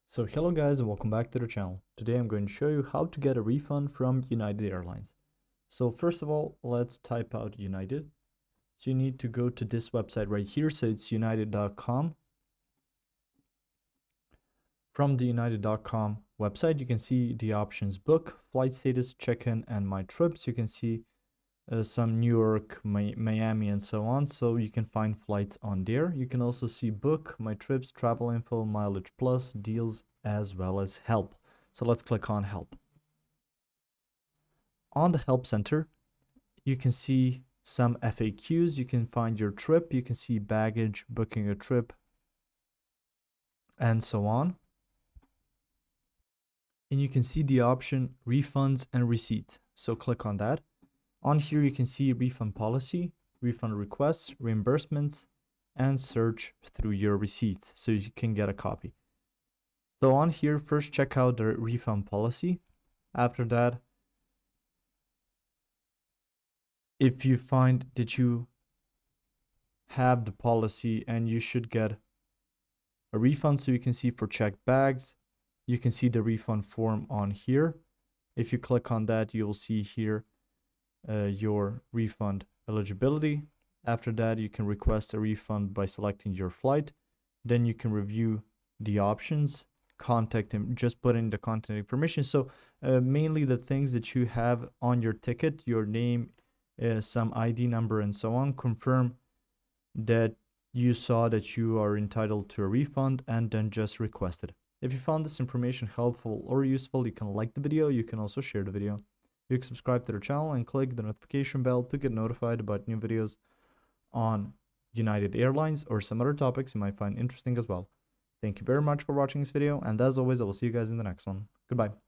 So hello guys and welcome back to the channel. Today I'm going to show you how to get a refund from United Airlines. So first of all, let's type out United. So you need to go to this website right here. So it's united.com. From the united.com website, you can see the options book, flight status, check-in, and my trips. You can see some New York, Miami, and so on. So you can find flights on there. You can also see book, my trips, travel info, mileage plus, deals, as well as help. So let's click on help. On the help center, you can see some FAQs. You can find your trip. You can see baggage, booking a trip, and so on. And you can see the option refunds and receipts. So click on that. On here, you can see refund policy, refund requests, reimbursements, and search through your receipts so you can get a copy. So on here, first check out the refund policy. After that, if you find that you have the policy and you should get a refund, so you can see for checked bags, you can see the refund form on here. If you click on that, you'll see here your refund eligibility. After that, you can request a refund by selecting your flight. Then you can review the options, contact him, just put in the contact information. So mainly the things that you have on your ticket, your name, some ID number, and so on. Confirm that you saw that you are entitled to a refund, and then just request it. If you found this information helpful or useful, you can like the video. You can also share the video. You can subscribe to the channel and click the notification bell to get notified about new videos on United Airlines or some other topics you might find interesting as well. Thank you very much for watching this video, and as always, I will see you guys in the next one. Goodbye.